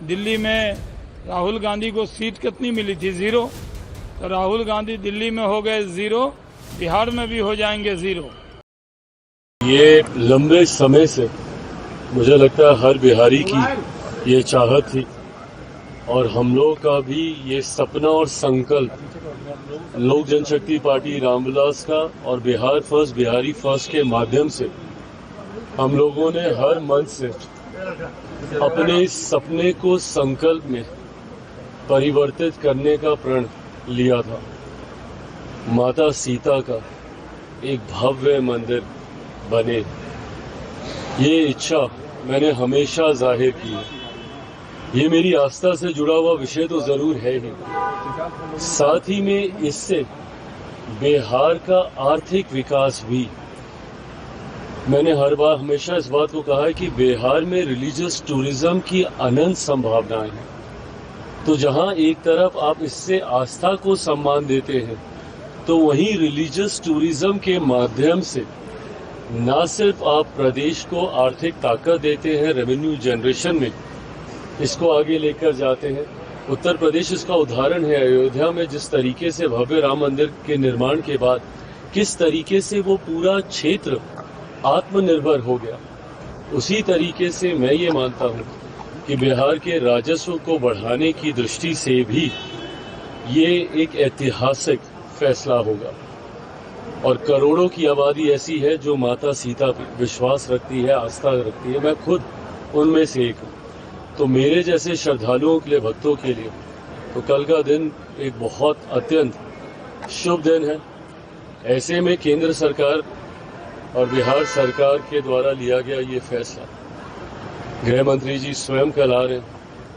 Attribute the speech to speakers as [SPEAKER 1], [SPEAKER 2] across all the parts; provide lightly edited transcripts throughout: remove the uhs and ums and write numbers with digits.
[SPEAKER 1] दिल्ली में राहुल गांधी को सीट कितनी मिली थी? 0। तो राहुल गांधी दिल्ली में हो गए 0, बिहार में भी हो जाएंगे 0।
[SPEAKER 2] ये लंबे समय से मुझे लगता है हर बिहारी की ये चाहत थी और हम लोगों का भी ये सपना और संकल्प लोक जनशक्ति पार्टी रामविलास का और बिहार फर्स्ट बिहारी फर्स्ट के माध्यम से हम लोगों ने हर मन से अपने इस सपने को संकल्प में परिवर्तित करने का प्रण लिया था। माता सीता का एक भव्य मंदिर बने, ये इच्छा मैंने हमेशा जाहिर की है। ये मेरी आस्था से जुड़ा हुआ विषय तो जरूर है ही, साथ ही में इससे बिहार का आर्थिक विकास भी। मैंने हर बार हमेशा इस बात को कहा है कि बिहार में रिलीजियस टूरिज्म की अनंत संभावनाएं हैं। तो जहां एक तरफ आप इससे आस्था को सम्मान देते हैं, तो वहीं रिलीजियस टूरिज्म के माध्यम से न सिर्फ आप प्रदेश को आर्थिक ताकत देते हैं, रेवेन्यू जनरेशन में इसको आगे लेकर जाते हैं। उत्तर प्रदेश इसका उदाहरण है। अयोध्या में जिस तरीके से भव्य राम मंदिर के निर्माण के बाद किस तरीके से वो पूरा क्षेत्र आत्मनिर्भर हो गया, उसी तरीके से मैं ये मानता हूँ कि बिहार के राजस्व को बढ़ाने की दृष्टि से भी ये एक ऐतिहासिक फैसला होगा। और करोड़ों की आबादी ऐसी है जो माता सीता पर विश्वास रखती है, आस्था रखती है। मैं खुद उनमें से एक हूँ। तो मेरे जैसे श्रद्धालुओं के लिए, भक्तों के लिए तो कल का दिन एक बहुत अत्यंत शुभ दिन है। ऐसे में केंद्र सरकार और बिहार सरकार के द्वारा लिया गया ये फैसला, गृह मंत्री जी स्वयं कल आ रहे हैं।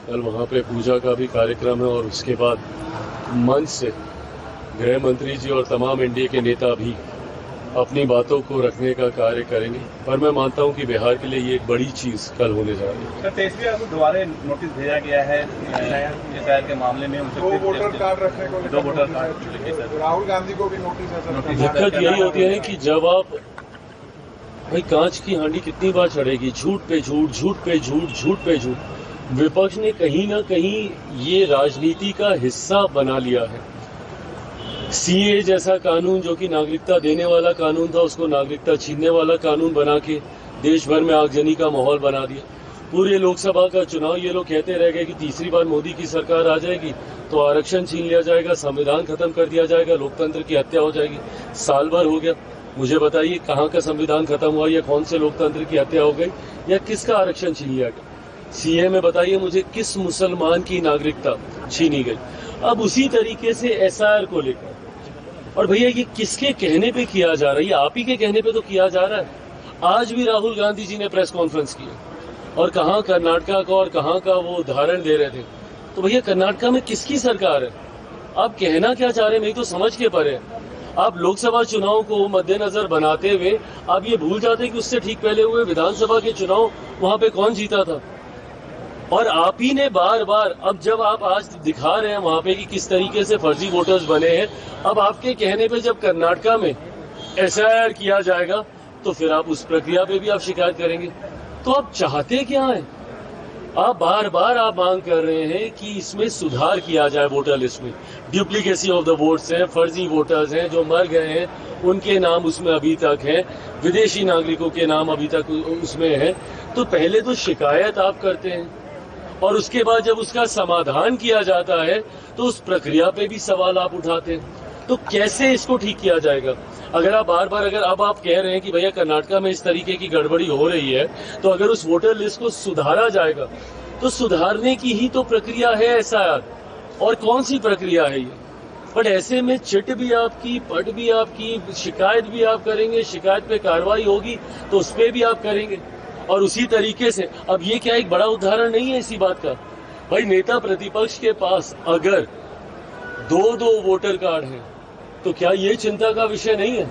[SPEAKER 2] कल वहाँ पे पूजा का भी कार्यक्रम है और उसके बाद मंच से गृह मंत्री जी और तमाम एनडीए के नेता भी अपनी बातों को रखने का कार्य करेंगे। पर मैं मानता हूं कि बिहार के लिए ये एक बड़ी चीज कल होने जा रही है।
[SPEAKER 3] सर, तेजस्वी यादव दोबारा नोटिस भेजा गया है एसआईआर के मामले में।
[SPEAKER 4] 2 वोटर कार्ड रखने को,
[SPEAKER 3] 2 वोटर कार्ड,
[SPEAKER 4] राहुल गांधी को भी नोटिस है सर।
[SPEAKER 2] दिक्कत यही होती है कि जब आप भाई कांच की हांडी कितनी बार चढ़ेगी, झूठ पे झूठ, झूठ पे झूठ, झूठ पे झूठ। विपक्ष ने कहीं ना कहीं ये राजनीति का हिस्सा बना लिया है। सीए जैसा कानून जो कि नागरिकता देने वाला कानून था, उसको नागरिकता छीनने वाला कानून बना के देश भर में आगजनी का माहौल बना दिया। पूरे लोकसभा का चुनाव ये लोग कहते रह गए कि तीसरी बार मोदी की सरकार आ जाएगी तो आरक्षण छीन लिया जाएगा, संविधान खत्म कर दिया जाएगा, लोकतंत्र की हत्या हो जाएगी। साल भर हो गया, मुझे बताइए कहाँ का संविधान खत्म हुआ, या कौन से लोकतंत्र की हत्या हो गई, या किसका आरक्षण छीन लिया गया? सीए में बताइए मुझे किस मुसलमान की नागरिकता छीनी गई। अब उसी तरीके से एसआईआर को लेकर, और भैया ये किसके कहने पे किया जा रहा है? ये आप ही के कहने पे तो किया जा रहा है। आज भी राहुल गांधी जी ने प्रेस कॉन्फ्रेंस की और कहाँ कर्नाटका का और कहाँ का वो उदाहरण दे रहे थे। तो भैया कर्नाटका में किसकी सरकार है? आप कहना क्या चाह रहे हैं, मैं तो समझ के परे। आप लोकसभा चुनाव को मद्देनजर बनाते हुए आप ये भूल जाते कि उससे ठीक पहले हुए विधानसभा के चुनाव वहां पे कौन जीता था। और आप ही ने बार बार, अब जब आप आज दिखा रहे हैं वहां पे कि किस तरीके से फर्जी वोटर्स बने हैं, अब आपके कहने पे जब कर्नाटका में एसआईआर किया जाएगा तो फिर आप उस प्रक्रिया पे भी आप शिकायत करेंगे। तो आप चाहते क्या हैं? आप बार बार आप मांग कर रहे हैं कि इसमें सुधार किया जाए वोटर लिस्ट में। डुप्लीकेसी ऑफ द वोट्स हैं, फर्जी वोटर्स हैं, जो मर गए हैं उनके नाम उसमें अभी तक हैं, विदेशी नागरिकों के नाम अभी तक उसमें है। तो पहले तो शिकायत आप करते हैं और उसके बाद जब उसका समाधान किया जाता है तो उस प्रक्रिया पे भी सवाल आप उठाते हैं। तो कैसे इसको ठीक किया जाएगा? अगर आप बार बार, अगर अब आप कह रहे हैं कि भैया कर्नाटका में इस तरीके की गड़बड़ी हो रही है, तो अगर उस वोटर लिस्ट को सुधारा जाएगा तो सुधारने की ही तो प्रक्रिया है एसआईआर। और कौन सी प्रक्रिया है ये? बट ऐसे में चिट भी आपकी, पट भी आपकी, शिकायत भी आप करेंगे, शिकायत पे कार्रवाई होगी तो उस पर भी आप करेंगे। और उसी तरीके से अब ये क्या एक बड़ा उदाहरण नहीं है इसी बात का? भाई नेता प्रतिपक्ष के पास अगर 2 वोटर कार्ड हैं तो क्या ये चिंता का विषय नहीं है?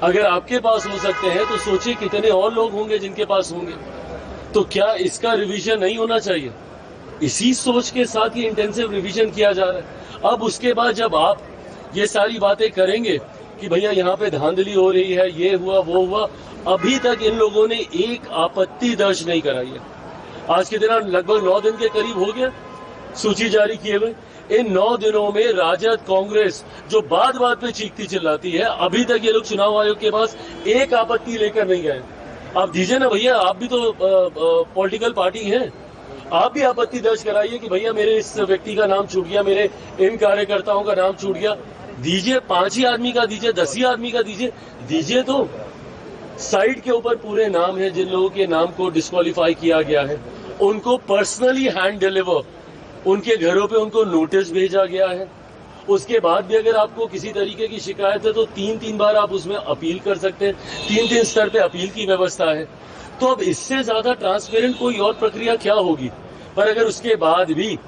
[SPEAKER 2] अगर आपके पास हो सकते हैं तो सोचिए कितने और लोग होंगे जिनके पास होंगे। तो क्या इसका रिवीजन नहीं होना चाहिए? इसी सोच के साथ ये इंटेंसिव रिवीजन किया जा रहा है। अब उसके बाद जब आप ये सारी बातें करेंगे कि भैया यहाँ पे धांधली हो रही है, ये हुआ वो हुआ, अभी तक इन लोगों ने एक आपत्ति दर्ज नहीं कराई है। आज के दिन लगभग 9 दिन के करीब हो गया सूची जारी किए हुए। इन 9 दिनों में राजद कांग्रेस जो बात बात पे चीखती चिल्लाती है, अभी तक ये लोग चुनाव आयोग के पास एक आपत्ति लेकर नहीं गए। आप दीजिए ना भैया, आप भी तो पॉलिटिकल पार्टी हैं, आप भी आपत्ति दर्ज कराइए कि भैया मेरे इस व्यक्ति का नाम छूट गया, मेरे इन कार्यकर्ताओं का नाम छूट गया। दीजिए, 5 ही आदमी का दीजिए, 10 ही आदमी का दीजिए तो। साइड के ऊपर पूरे नाम है, जिन लोगों के नाम को डिस्क्वालीफाई किया गया है उनको पर्सनली हैंड डिलीवर, उनके घरों पे उनको नोटिस भेजा गया है। उसके बाद भी अगर आपको किसी तरीके की शिकायत है तो 3-3 बार आप उसमें अपील कर सकते हैं, 3-3 स्तर पे अपील की व्यवस्था है। तो अब इससे ज्यादा ट्रांसपेरेंट कोई और प्रक्रिया क्या होगी। पर अगर उसके बाद भी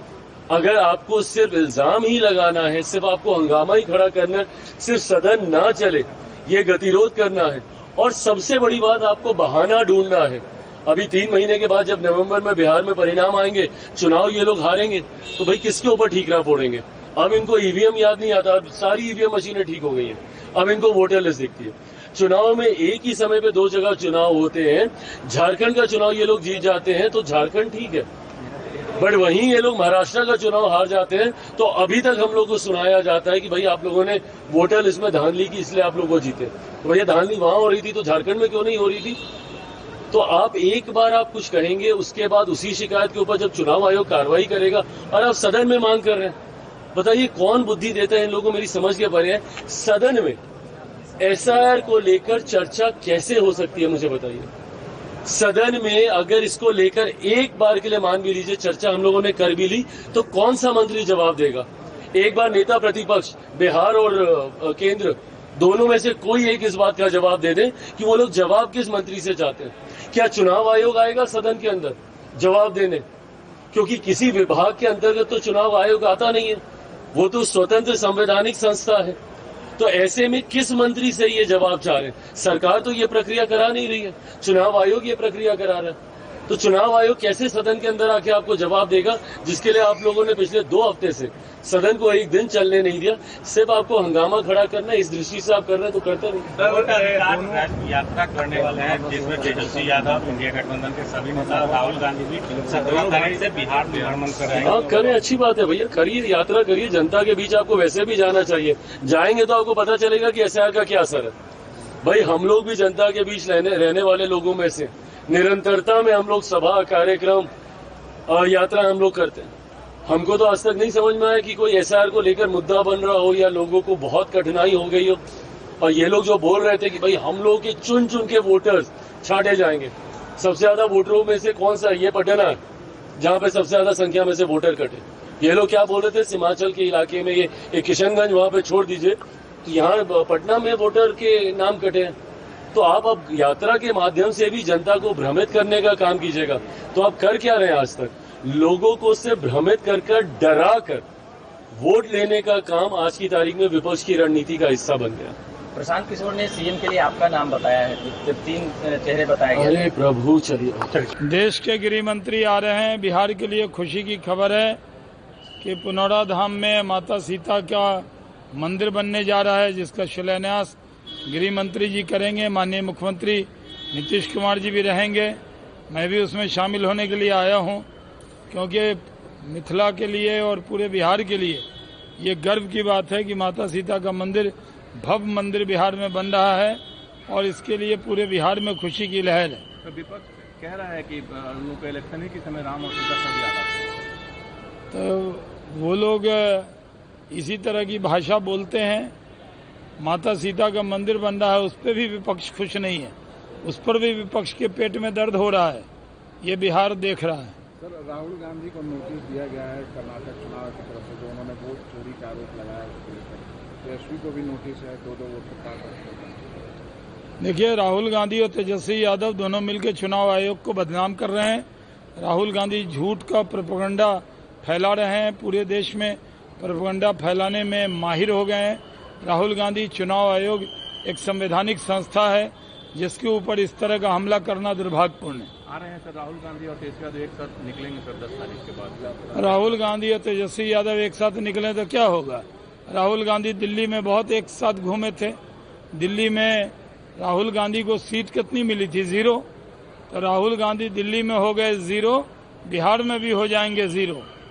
[SPEAKER 2] अगर आपको सिर्फ इल्जाम ही लगाना है, सिर्फ आपको हंगामा ही खड़ा करना है, सिर्फ सदन ना चले ये गतिरोध करना है, और सबसे बड़ी बात आपको बहाना ढूंढना है। अभी 3 महीने के बाद जब नवंबर में बिहार में परिणाम आएंगे, चुनाव ये लोग हारेंगे, तो भाई किसके ऊपर ठीकरा फोड़ेंगे। अब इनको ईवीएम याद नहीं आता, अब सारी ईवीएम मशीनें ठीक हो गई हैं, अब इनको वोटर लिस्ट दिखती है। चुनाव में एक ही समय पे 2 जगह चुनाव होते हैं। झारखंड का चुनाव ये लोग जीत जाते हैं तो झारखंड ठीक है, बट वहीं ये लोग महाराष्ट्र का चुनाव हार जाते हैं तो अभी तक हम लोग को सुनाया जाता है कि भाई आप लोगों ने वोटर लिस्ट में धांधली की इसलिए आप लोग वो जीते। तो भैया धांधली वहां हो रही थी तो झारखंड में क्यों नहीं हो रही थी। तो आप एक बार आप कुछ कहेंगे, उसके बाद उसी शिकायत के ऊपर जब चुनाव आयोग कार्रवाई करेगा और आप सदन में मांग कर रहे हैं, बताइए कौन बुद्धि देता है इन लोगों को। मेरी समझ के परे है, सदन में एसआईआर को लेकर चर्चा कैसे हो सकती है, मुझे बताइए। सदन में अगर इसको लेकर एक बार के लिए मान भी लीजिए चर्चा हम लोगों ने कर भी ली, तो कौन सा मंत्री जवाब देगा। एक बार नेता प्रतिपक्ष बिहार और केंद्र दोनों में से कोई एक इस बात का जवाब दे दे कि वो लोग जवाब किस मंत्री से चाहते हैं। क्या चुनाव आयोग आएगा सदन के अंदर जवाब देने, क्योंकि किसी विभाग के अंतर्गत तो चुनाव आयोग आता नहीं है, वो तो स्वतंत्र संवैधानिक संस्था है। तो ऐसे में किस मंत्री से ये जवाब चाह रहे हैं। सरकार तो ये प्रक्रिया करा नहीं रही है, चुनाव आयोग ये प्रक्रिया करा रहा है। तो चुनाव आयोग कैसे सदन के अंदर आके आपको जवाब देगा, जिसके लिए आप लोगों ने पिछले 2 हफ्ते से सदन को एक दिन चलने नहीं दिया, सिर्फ आपको हंगामा खड़ा करना है। इस दृष्टि से आप कर रहे हैं तो करते नहीं।
[SPEAKER 3] यात्रा करने वाले हैं जिसमें तेजस्वी यादव, इंडिया गठबंधन के सभी नेता, राहुल गांधी भी 17 तारीख से बिहार में भ्रमण कर रहे हैं।
[SPEAKER 2] हाँ करें, अच्छी बात है भैया, करिए, यात्रा करिए। जनता के बीच आपको वैसे भी जाना चाहिए, जाएंगे तो आपको पता चलेगा कि एसआईआर का क्या असर है। भाई हम लोग भी जनता के बीच रहने वाले लोगों में से, निरंतरता में हम लोग सभा कार्यक्रम और यात्रा हम लोग करते हैं। हमको तो आज तक नहीं समझ में आया कि कोई एसआईआर को लेकर मुद्दा बन रहा हो या लोगों को बहुत कठिनाई हो गई हो। और ये लोग जो बोल रहे थे कि भाई हम लोगों के चुन चुन के वोटर्स छांटे जाएंगे, सबसे ज्यादा वोटरों में से कौन सा ये पटना है जहां पे सबसे ज्यादा संख्या में से वोटर कटे। ये लोग क्या बोल रहे थे, सीमांचल के इलाके में ये किशनगंज वहां पे छोड़ दीजिए, तो यहाँ पटना में वोटर के नाम कटे हैं। तो आप अब यात्रा के माध्यम से भी जनता को भ्रमित करने का काम कीजिएगा। तो आप कर क्या रहे हैं, आज तक लोगों को सिर्फ भ्रमित कर डरा कर वोट लेने का काम आज की तारीख में विपक्ष की रणनीति का हिस्सा बन गया।
[SPEAKER 5] प्रशांत किशोर ने सीएम के लिए आपका नाम बताया है, जब 3 चेहरे बताए गए।
[SPEAKER 2] अरे प्रभु, चलिए।
[SPEAKER 1] देश के गृह मंत्री आ रहे हैं। बिहार के लिए खुशी की खबर है कि पुनौरा धाम में माता सीता का मंदिर बनने जा रहा है, जिसका शिलान्यास गृह मंत्री जी करेंगे। माननीय मुख्यमंत्री नीतीश कुमार जी भी रहेंगे। मैं भी उसमें शामिल होने के लिए आया हूं, क्योंकि मिथिला के लिए और पूरे बिहार के लिए ये गर्व की बात है कि माता सीता का मंदिर, भव्य मंदिर बिहार में बन रहा है, और इसके लिए पूरे बिहार में खुशी की लहर है।
[SPEAKER 3] तो विपक्ष कह रहा है कि लोगों को इलेक्शन ही के समय राम और सीता सब याद आते हैं।
[SPEAKER 1] तो वो लोग इसी तरह की भाषा बोलते हैं। माता सीता का मंदिर बन रहा है, उस पर भी विपक्ष खुश नहीं है, उस पर भी विपक्ष के पेट में दर्द हो रहा है। ये बिहार देख रहा है।
[SPEAKER 4] सर, राहुल गांधी को नोटिस दिया गया है कर्नाटक चुनाव की तरफ से, जो उन्होंने वोट चोरी का आरोप लगाया। तेजस्वी को भी नोटिस है, 2-2 वोट काट रहे हैं।
[SPEAKER 1] देखिए, राहुल गांधी और तेजस्वी यादव दोनों मिलकर चुनाव आयोग को बदनाम कर रहे हैं। राहुल गांधी झूठ का प्रोपेगेंडा फैला रहे हैं, पूरे देश में प्रोपेगेंडा फैलाने में माहिर हो गए हैं। राहुल गांधी, चुनाव आयोग एक संवैधानिक संस्था है, जिसके ऊपर इस तरह का हमला करना दुर्भाग्यपूर्ण है।
[SPEAKER 3] आ रहे हैं सर राहुल गांधी और तेजस्वी यादव एक साथ निकलेंगे सर 10 तारीख के बाद।
[SPEAKER 1] राहुल गांधी और तेजस्वी यादव एक साथ निकले तो क्या होगा। राहुल गांधी दिल्ली में बहुत एक साथ घूमे थे। दिल्ली में राहुल गांधी को सीट कितनी मिली थी, 0। तो राहुल गांधी दिल्ली में हो गए 0, बिहार में भी हो जाएंगे जीरो।